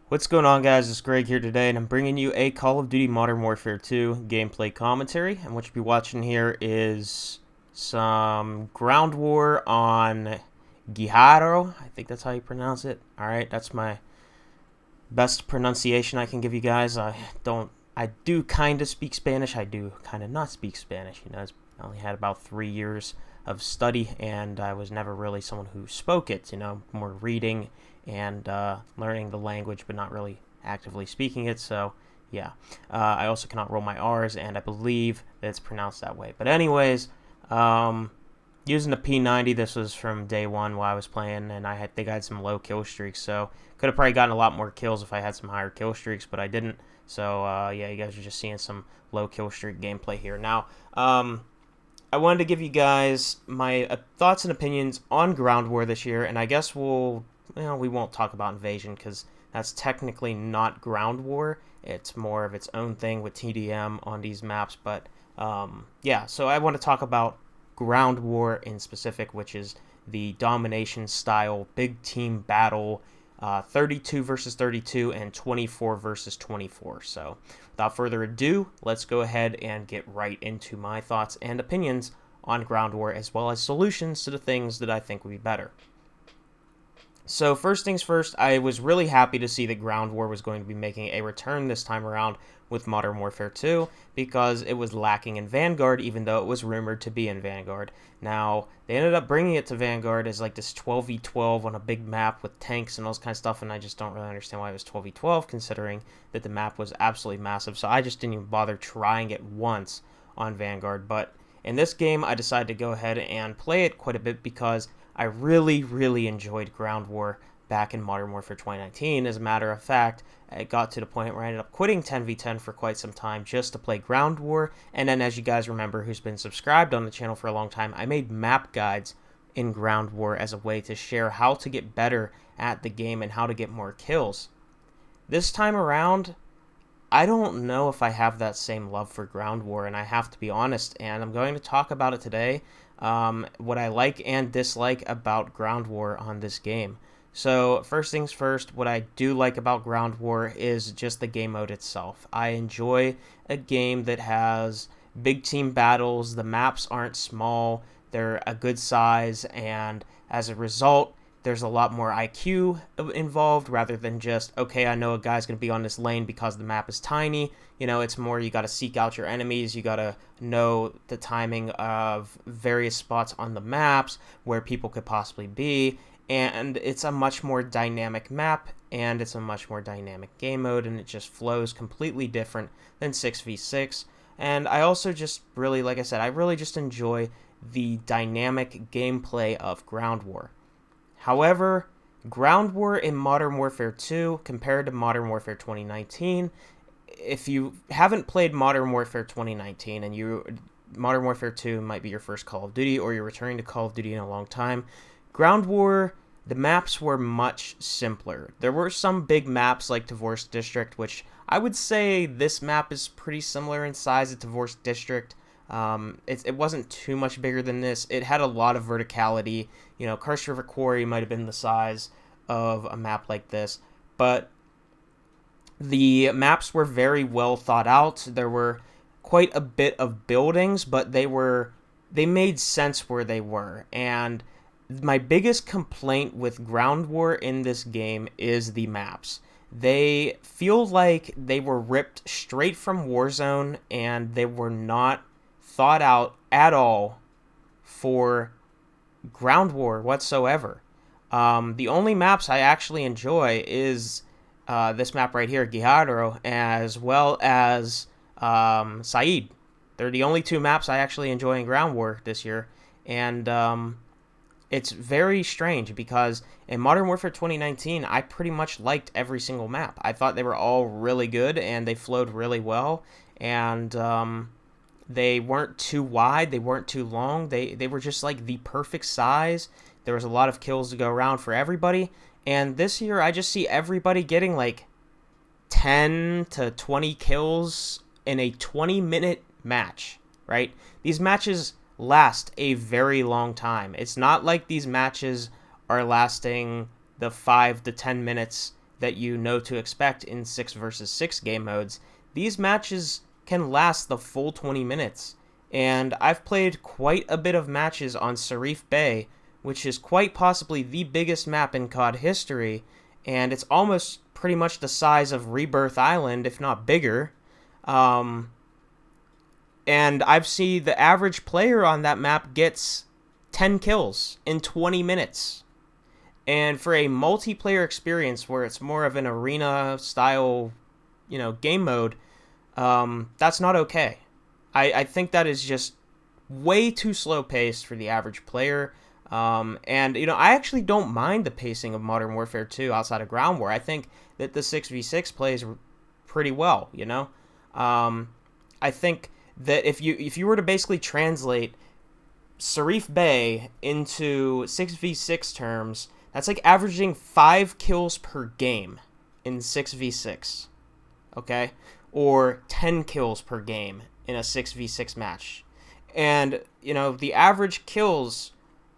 What's going on, guys? It's Greg here today, and I'm bringing you a Call of Duty Modern Warfare 2 gameplay commentary. And what you'll be watching here is some ground war on Guijarro. I think that's how you pronounce it. Alright, that's my best pronunciation I can give you guys. I do kind of speak Spanish. I do kind of not speak Spanish. I only had about 3 years of study, and I was never really someone who spoke it. More reading and learning the language, but not really actively speaking it. So, yeah. I also cannot roll my R's, and I believe that it's pronounced that way. But anyways, using the P90, this was from day one while I was playing, and I think I had some low kill streaks, so could have probably gotten a lot more kills if I had some higher kill streaks, but I didn't. So, yeah, you guys are just seeing some low kill streak gameplay here. Now, I wanted to give you guys my thoughts and opinions on ground war this year, and I guess we won't talk about invasion because that's technically not ground war. It's more of its own thing with TDM on these maps, but yeah, so I want to talk about ground war in specific, which is the domination style big team battle, 32 versus 32 and 24 versus 24. So without further ado, let's go ahead and get right into my thoughts and opinions on ground war, as well as solutions to the things that I think would be better. So first things first, I was really happy to see that ground war was going to be making a return this time around with Modern Warfare 2, because it was lacking in Vanguard, even though it was rumored to be in Vanguard. Now, they ended up bringing it to Vanguard as like this 12v12 on a big map with tanks and all this kind of stuff, and I just don't really understand why it was 12v12, considering that the map was absolutely massive. So I just didn't even bother trying it once on Vanguard. But in this game, I decided to go ahead and play it quite a bit because I really, really enjoyed ground war back in Modern Warfare 2019. As a matter of fact, it got to the point where I ended up quitting 10v10 for quite some time just to play ground war. And then, as you guys remember, who's been subscribed on the channel for a long time, I made map guides in ground war as a way to share how to get better at the game and how to get more kills. This time around, I don't know if I have that same love for ground war, and I have to be honest, and I'm going to talk about it today, what I like and dislike about ground war on this game. So first things first, what I do like about ground war is just the game mode itself. I enjoy a game that has big team battles. The maps aren't small, they're a good size, and as a result, there's a lot more IQ involved rather than just, okay, I know a guy's going to be on this lane because the map is tiny. It's more you got to seek out your enemies. You got to know the timing of various spots on the maps where people could possibly be. And it's a much more dynamic map, and it's a much more dynamic game mode, and it just flows completely different than 6v6. And I also just really, like I said, I really just enjoy the dynamic gameplay of ground war. However, ground war in Modern Warfare 2 compared to Modern Warfare 2019, if you haven't played Modern Warfare 2019 and Modern Warfare 2 might be your first Call of Duty, or you're returning to Call of Duty in a long time, ground war, the maps were much simpler. There were some big maps like Divorce District, which I would say this map is pretty similar in size to Divorce District. It wasn't too much bigger than this. It had a lot of verticality. Karst River Quarry might have been the size of a map like this, but the maps were very well thought out. There were quite a bit of buildings, but they made sense where they were. And my biggest complaint with ground war in this game is the maps. They feel like they were ripped straight from Warzone, and they were not thought out at all for ground war whatsoever. The only maps I actually enjoy is this map right here, Guijarro, as well as Said. They're the only two maps I actually enjoy in ground war this year, and it's very strange because in Modern Warfare 2019, I pretty much liked every single map. I thought they were all really good, and they flowed really well, and they weren't too wide, they weren't too long, they were just like the perfect size. There was a lot of kills to go around for everybody, and this year I just see everybody getting like 10 to 20 kills in a 20-minute match, right? These matches last a very long time. It's not like these matches are lasting the 5 to 10 minutes that you know to expect in 6 versus 6 game modes, these matches can last the full 20 minutes. And I've played quite a bit of matches on Sharif Bay, which is quite possibly the biggest map in COD history, and it's almost pretty much the size of Rebirth Island, if not bigger. And I've seen the average player on that map gets 10 kills in 20 minutes. And for a multiplayer experience where it's more of an arena style, game mode, that's not okay. I think that is just way too slow paced for the average player. And I actually don't mind the pacing of Modern Warfare 2 outside of Ground War. I think that the 6v6 plays pretty well, I think that if you were to basically translate Sharif Bay into 6v6 terms, that's like averaging 5 kills per game in 6v6, okay? Or 10 kills per game in a 6v6 match. And, the average kills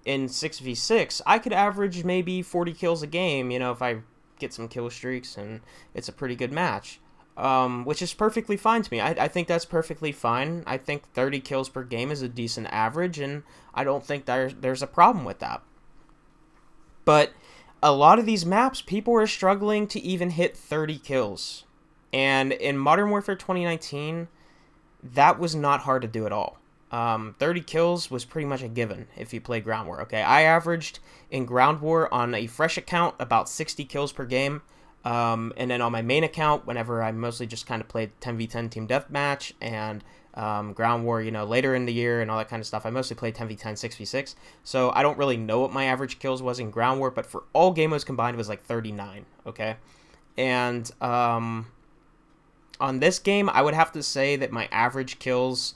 in 6v6, I could average maybe 40 kills a game, if I get some kill streaks and it's a pretty good match. Which is perfectly fine to me. I think that's perfectly fine. I think 30 kills per game is a decent average, and I don't think there's a problem with that. But a lot of these maps, people are struggling to even hit 30 kills. And in Modern Warfare 2019, that was not hard to do at all. 30 kills was pretty much a given if you play Ground War, okay? I averaged in Ground War on a fresh account about 60 kills per game. And then on my main account, whenever I mostly just kind of played 10v10 team deathmatch and Ground War, later in the year and all that kind of stuff, I mostly played 10v10, 6v6. So I don't really know what my average kills was in Ground War, but for all game modes combined, it was like 39, okay? And on this game, I would have to say that my average kills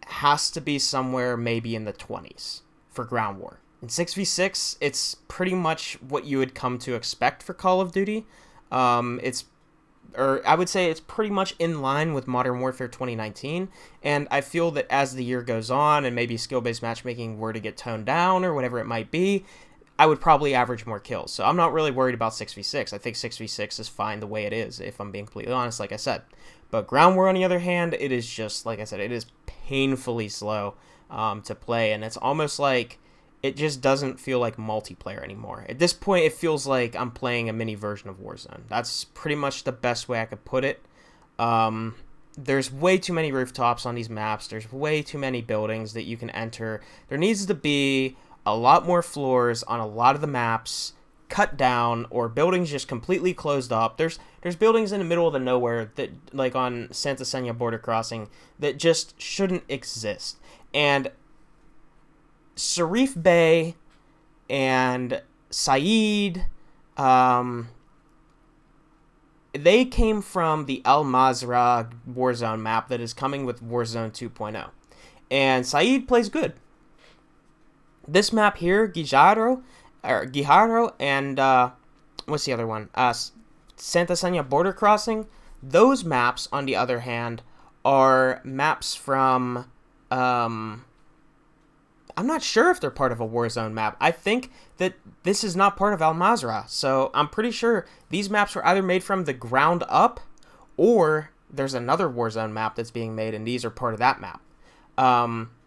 has to be somewhere maybe in the 20s for Ground War. In 6v6, it's pretty much what you would come to expect for Call of Duty. I would say it's pretty much in line with Modern Warfare 2019, and I feel that as the year goes on and maybe skill-based matchmaking were to get toned down or whatever it might be, I would probably average more kills. So I'm not really worried about 6v6. I think 6v6 is fine the way it is, if I'm being completely honest, like I said. But Ground War, on the other hand, it is just, like I said, it is painfully slow to play, and it's almost like it just doesn't feel like multiplayer anymore. At this point, it feels like I'm playing a mini version of Warzone. That's pretty much the best way I could put it. There's way too many rooftops on these maps. There's way too many buildings that you can enter. There needs to be a lot more floors on a lot of the maps cut down, or buildings just completely closed up. There's buildings in the middle of the nowhere that, like on Santa Senya border crossing, that just shouldn't exist. And Sharif Bay and Saeed, they came from the Al Mazrah Warzone map that is coming with Warzone 2.0. And Saeed plays good. This map here, Guijarro, and what's the other one? Santa Senya border crossing. Those maps, on the other hand, are maps from I'm not sure if they're part of a Warzone map. I think that this is not part of Al Mazrah, so I'm pretty sure these maps were either made from the ground up, or there's another Warzone map that's being made, and these are part of that map.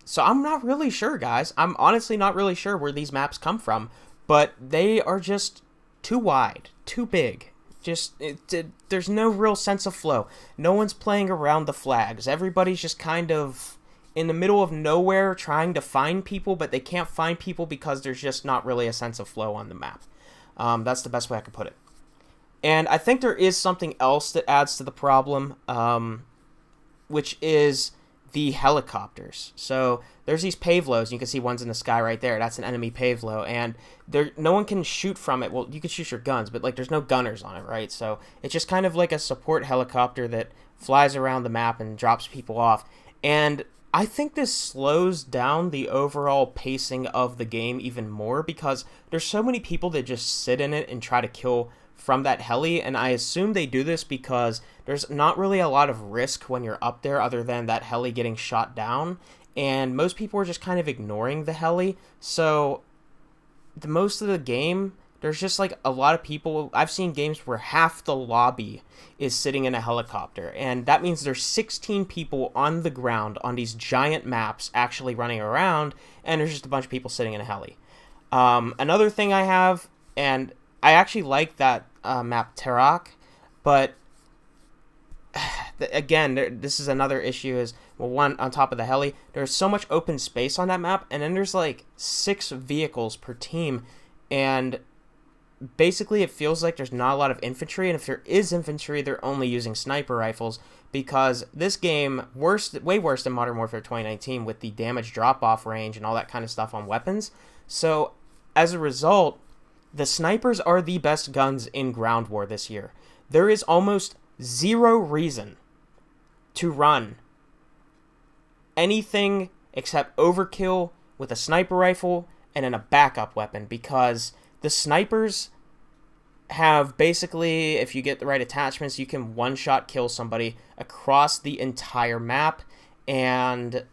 So I'm not really sure, guys. I'm honestly not really sure where these maps come from, but they are just too wide, too big. There's no real sense of flow. No one's playing around the flags. Everybody's just kind of in the middle of nowhere trying to find people, but they can't find people because there's just not really a sense of flow on the map. That's the best way I could put it. And I think there is something else that adds to the problem, which is the helicopters. So there's these Pavelows. You can see one's in the sky right there. That's an enemy Pavelow, and no one can shoot from it. Well, you can shoot your guns, but there's no gunners on it, right? So it's just kind of like a support helicopter that flies around the map and drops people off. And I think this slows down the overall pacing of the game even more, because there's so many people that just sit in it and try to kill from that heli, and I assume they do this because there's not really a lot of risk when you're up there other than that heli getting shot down, and most people are just kind of ignoring the heli, so most of the game, there's just like a lot of people. I've seen games where half the lobby is sitting in a helicopter, and that means there's 16 people on the ground on these giant maps actually running around, and there's just a bunch of people sitting in a heli. Another thing I have, and I actually like that map Tarak, but again, this is another issue is, well, one, on top of the heli, there's so much open space on that map, and then there's like 6 vehicles per team, and basically it feels like there's not a lot of infantry, and if there is infantry, they're only using sniper rifles, because this game, way worse than Modern Warfare 2019 with the damage drop-off range and all that kind of stuff on weapons. So as a result, the snipers are the best guns in ground war this year. There is almost zero reason to run anything except overkill with a sniper rifle and then a backup weapon, because the snipers have basically, if you get the right attachments, you can one-shot kill somebody across the entire map, and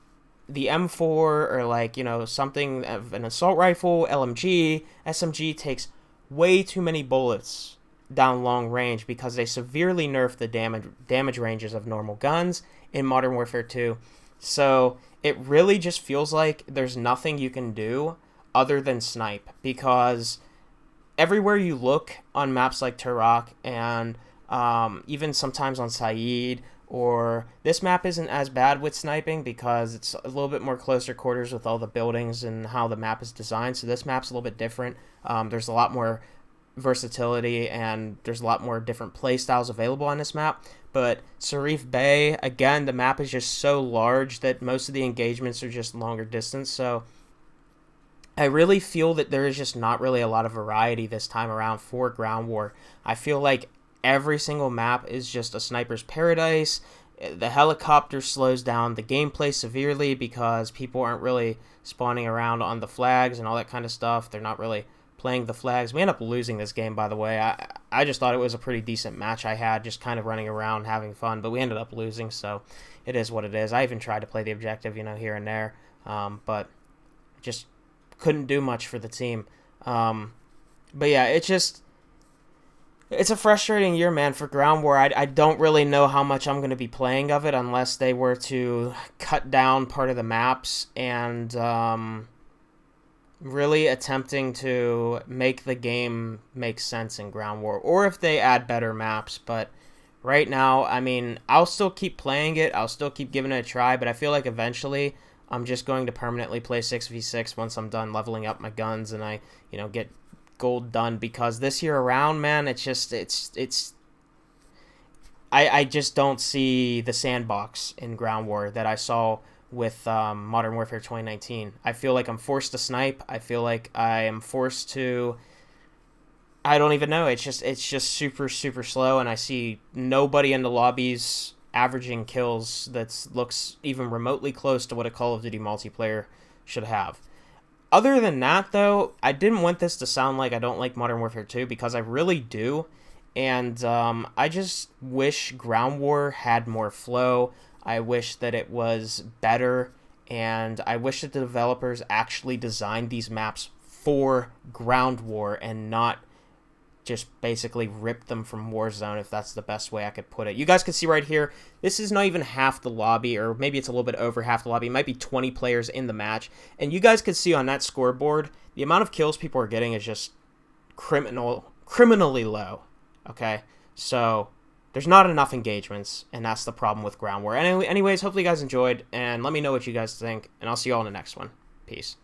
the M4 or like, something of an assault rifle, LMG, SMG takes way too many bullets down long range because they severely nerf the damage ranges of normal guns in Modern Warfare 2. So it really just feels like there's nothing you can do other than snipe, because everywhere you look on maps like Tarak and even sometimes on Saeed, or this map isn't as bad with sniping because it's a little bit more closer quarters with all the buildings and how the map is designed, so this map's a little bit different. There's a lot more versatility and there's a lot more different play styles available on this map. But Sharif Bay, again, the map is just so large that most of the engagements are just longer distance, so I really feel that there is just not really a lot of variety this time around for ground war. I feel like every single map is just a sniper's paradise. The helicopter slows down the gameplay severely because people aren't really spawning around on the flags and all that kind of stuff. They're not really playing the flags. We end up losing this game, by the way. I just thought it was a pretty decent match I had, just kind of running around having fun, but we ended up losing, so it is what it is. I even tried to play the objective, here and there, but just couldn't do much for the team. But yeah, it's a frustrating year, man, for ground war. I don't really know how much I'm going to be playing of it unless they were to cut down part of the maps and really attempting to make the game make sense in ground war, or if they add better maps. But right now, I mean, I'll still keep playing it. I'll still keep giving it a try, but I feel like eventually I'm just going to permanently play 6v6 once I'm done leveling up my guns and I, get gold done, because this year around, man, I just don't see the sandbox in ground war that I saw with Modern Warfare 2019. I feel like I'm forced to snipe. I feel like I am forced to, I don't even know. It's just super, super slow, and I see nobody in the lobbies averaging kills that looks even remotely close to what a Call of Duty multiplayer should have. Other than that, though, I didn't want this to sound like I don't like Modern Warfare 2, because I really do, and I just wish ground war had more flow. I wish that it was better, and I wish that the developers actually designed these maps for ground war and not just basically rip them from Warzone, if that's the best way I could put it. You guys can see right here, this is not even half the lobby, or maybe it's a little bit over half the lobby. It might be 20 players in the match, and you guys can see on that scoreboard, the amount of kills people are getting is just criminally low, okay? So there's not enough engagements, and that's the problem with ground war. Anyways, hopefully you guys enjoyed, and let me know what you guys think, and I'll see you all in the next one. Peace.